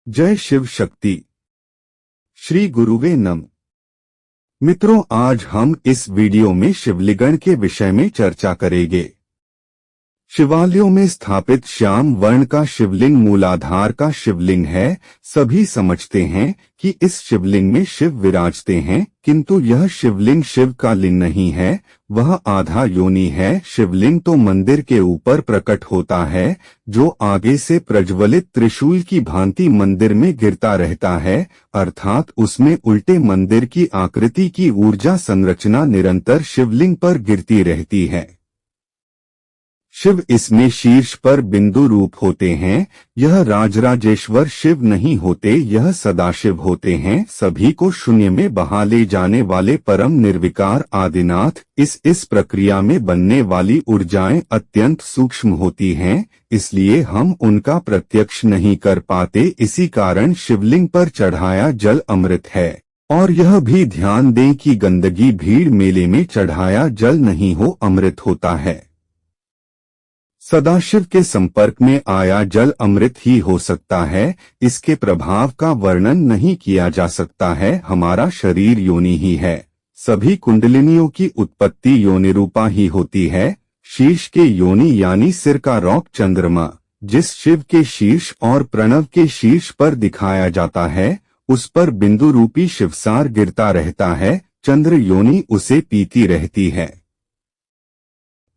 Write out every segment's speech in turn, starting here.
जय शिव शक्ति। श्री गुरुवे नम। मित्रों, आज हम इस वीडियो में शिवलिंग के विषय में चर्चा करेंगे। शिवालयों में स्थापित श्याम वर्ण का शिवलिंग मूलाधार का शिवलिंग है। सभी समझते हैं कि इस शिवलिंग में शिव विराजते हैं, किंतु यह शिवलिंग शिव का लिंग नहीं है, वह आधा योनि है। शिवलिंग तो मंदिर के ऊपर प्रकट होता है, जो आगे से प्रज्वलित त्रिशूल की भांति मंदिर में गिरता रहता है, अर्थात उसमें उल्टे मंदिर की आकृति की ऊर्जा संरचना निरंतर शिवलिंग पर गिरती रहती है। शिव इसमें शीर्ष पर बिंदु रूप होते हैं। यह राजराजेश्वर शिव नहीं होते, यह सदाशिव होते हैं। सभी को शून्य में बहा ले जाने वाले परम निर्विकार आदिनाथ। इस प्रक्रिया में बनने वाली ऊर्जाएं अत्यंत सूक्ष्म होती हैं, इसलिए हम उनका प्रत्यक्ष नहीं कर पाते। इसी कारण शिवलिंग पर चढ़ाया जल अमृत है। और यह भी ध्यान दें कि गंदगी भीड़ मेले में चढ़ाया जल नहीं हो, अमृत होता है। सदाशिव के संपर्क में आया जल अमृत ही हो सकता है। इसके प्रभाव का वर्णन नहीं किया जा सकता है। हमारा शरीर योनि ही है। सभी कुंडलिनियों की उत्पत्ति योनिरूपा ही होती है। शीर्ष के योनि यानी सिर का रॉक चंद्रमा, जिस शिव के शीर्ष और प्रणव के शीर्ष पर दिखाया जाता है, उस पर बिंदु रूपी शिवसार गिरता रहता है। चंद्र योनि उसे पीती रहती है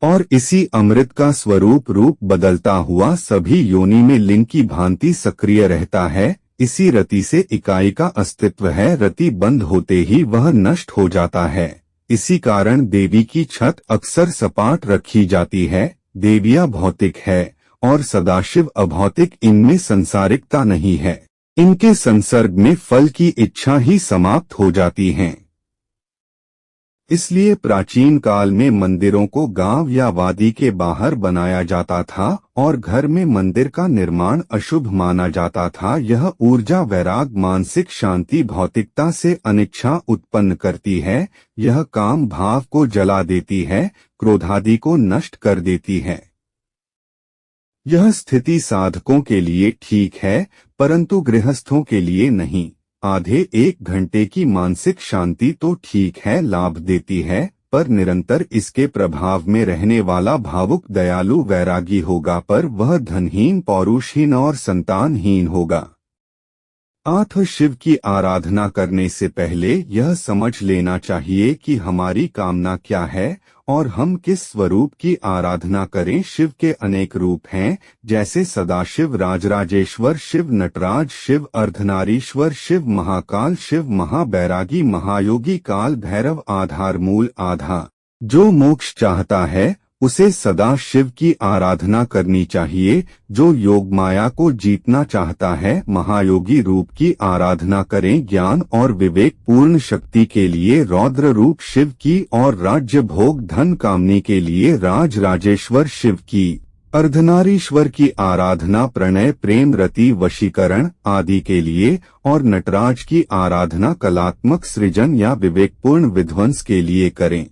और इसी अमृत का स्वरूप रूप बदलता हुआ सभी योनि में लिंग की भांति सक्रिय रहता है। इसी रति से इकाई का अस्तित्व है। रति बंद होते ही वह नष्ट हो जाता है। इसी कारण देवी की छत अक्सर सपाट रखी जाती है। देवियां भौतिक है और सदाशिव अभौतिक। इनमें संसारिकता नहीं है। इनके संसर्ग में फल की इच्छा ही समाप्त हो जाती है। इसलिए प्राचीन काल में मंदिरों को गांव या वादी के बाहर बनाया जाता था और घर में मंदिर का निर्माण अशुभ माना जाता था। यह ऊर्जा वैराग, मानसिक शांति, भौतिकता से अनिच्छा उत्पन्न करती है। यह काम भाव को जला देती है, क्रोधादि को नष्ट कर देती है। यह स्थिति साधकों के लिए ठीक है, परंतु गृहस्थों के लिए नहीं। आधे एक घंटे की मानसिक शांति तो ठीक है, लाभ देती है, पर निरंतर इसके प्रभाव में रहने वाला भावुक, दयालु, वैरागी होगा, पर वह धनहीन, पौरुषहीन और संतानहीन होगा। आठ शिव की आराधना करने से पहले यह समझ लेना चाहिए कि हमारी कामना क्या है और हम किस स्वरूप की आराधना करें। शिव के अनेक रूप हैं, जैसे सदाशिव, राजराजेश्वर शिव, नटराज शिव, अर्धनारीश्वर शिव, महाकाल शिव, महाबैरागी, महायोगी, काल भैरव, आधार मूल आधा। जो मोक्ष चाहता है उसे सदा शिव की आराधना करनी चाहिए। जो योग माया को जीतना चाहता है, महायोगी रूप की आराधना करें। ज्ञान और विवेक पूर्ण शक्ति के लिए रौद्र रूप शिव की और राज्य भोग धन कामनी के लिए राजराजेश्वर शिव की। अर्धनारीश्वर की आराधना प्रणय, प्रेम, रति, वशीकरण आदि के लिए और नटराज की आराधना कलात्मक सृजन या विवेकपूर्ण विध्वंस के लिए करें।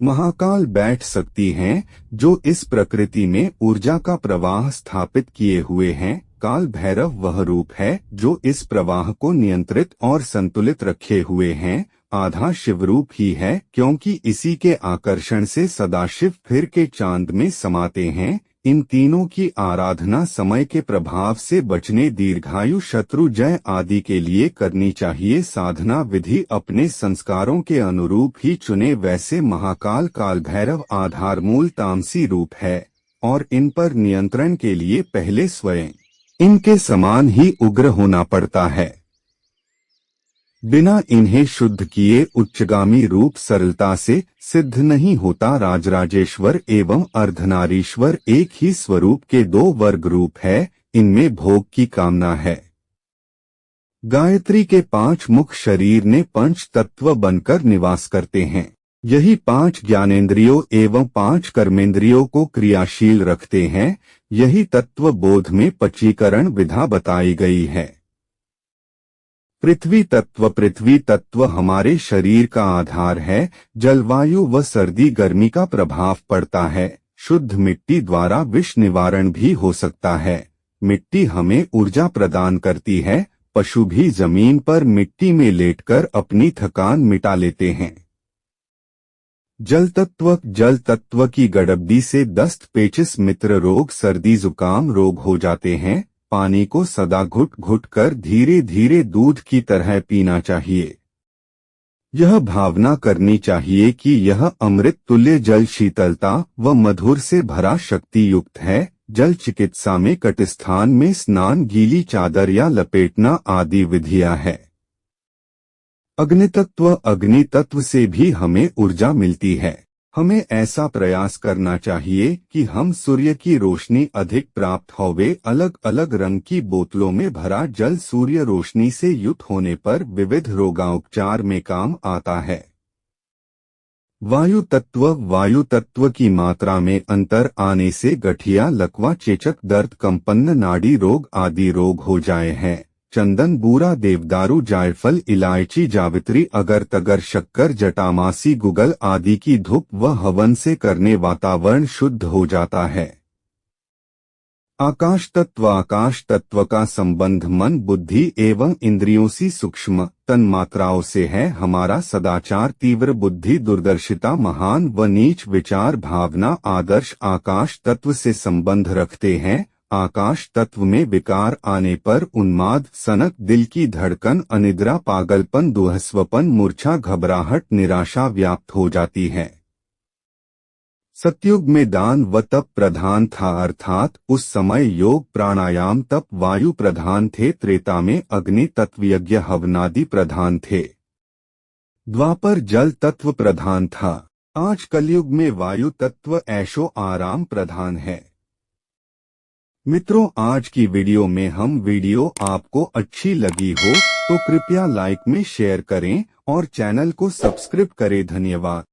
महाकाल बैठ सकती हैं, जो इस प्रकृति में ऊर्जा का प्रवाह स्थापित किए हुए हैं। काल भैरव वह रूप है जो इस प्रवाह को नियंत्रित और संतुलित रखे हुए हैं। आधा शिवरूप ही है, क्योंकि इसी के आकर्षण से सदाशिव फिर के चांद में समाते हैं। इन तीनों की आराधना समय के प्रभाव से बचने, दीर्घायु, शत्रु जय आदि के लिए करनी चाहिए। साधना विधि अपने संस्कारों के अनुरूप ही चुने। वैसे महाकाल, काल भैरव आधार मूल तामसी रूप है और इन पर नियंत्रण के लिए पहले स्वयं इनके समान ही उग्र होना पड़ता है। बिना इन्हें शुद्ध किए उच्चगामी रूप सरलता से सिद्ध नहीं होता। राजराजेश्वर एवं अर्धनारीश्वर एक ही स्वरूप के दो वर्ग रूप है। इनमें भोग की कामना है। गायत्री के 5 मुख शरीर ने पंच तत्व बनकर निवास करते हैं। यही 5 ज्ञानेंद्रियों एवं 5 कर्मेंद्रियों को क्रियाशील रखते हैं। यही तत्व बोध में पचीकरण विधा बताई गई है। पृथ्वी तत्व हमारे शरीर का आधार है। जलवायु व सर्दी गर्मी का प्रभाव पड़ता है। शुद्ध मिट्टी द्वारा विष निवारण भी हो सकता है। मिट्टी हमें ऊर्जा प्रदान करती है। पशु भी जमीन पर मिट्टी में लेटकर अपनी थकान मिटा लेते हैं। जल तत्व की गड़बड़ी से दस्त, पेचिस, मित्र रोग, सर्दी, जुकाम रोग हो जाते हैं। पानी को सदा घुट घुट कर धीरे धीरे दूध की तरह पीना चाहिए। यह भावना करनी चाहिए कि यह अमृत तुल्य जल शीतलता व मधुर से भरा शक्ति युक्त है। जल चिकित्सा में कटिस्थान में स्नान, गीली चादर या लपेटना आदि विधियां है। अग्नि तत्व से भी हमें ऊर्जा मिलती है। हमें ऐसा प्रयास करना चाहिए कि हम सूर्य की रोशनी अधिक प्राप्त होवे। अलग अलग रंग की बोतलों में भरा जल सूर्य रोशनी से युक्त होने पर विविध रोगापचार में काम आता है। वायु तत्व की मात्रा में अंतर आने से गठिया, लकवा, चेचक, दर्द, कंपन, नाड़ी रोग आदि रोग हो जाए हैं। चंदन, बूरा, देवदारू, जायफल, इलायची, जावित्री, अगर तगर, शक्कर, जटामासी, गुगल आदि की धूप व हवन से करने वातावरण शुद्ध हो जाता है। आकाश तत्व का संबंध मन, बुद्धि एवं इंद्रियों सी सूक्ष्म तन्मात्राओं से है। हमारा सदाचार, तीव्र बुद्धि, दूरदर्शिता, महान व नीच विचार, भावना, आदर्श आकाश तत्व से संबंध रखते हैं। आकाश तत्व में विकार आने पर उन्माद, सनक, दिल की धड़कन, अनिद्रा, पागलपन, दुहस्वपन, मूर्छा, घबराहट, निराशा व्याप्त हो जाती है। सतयुग में दान व तप प्रधान था, अर्थात उस समय योग, प्राणायाम, तप, वायु प्रधान थे। त्रेता में अग्नि तत्व, यज्ञ, हवनादि प्रधान थे। द्वापर जल तत्व प्रधान था। आज कलयुग में वायु तत्व, ऐशो आराम प्रधान है। मित्रों, आज की वीडियो में हम वीडियो आपको अच्छी लगी हो तो कृपया लाइक में शेयर करें और चैनल को सब्सक्राइब करें। धन्यवाद।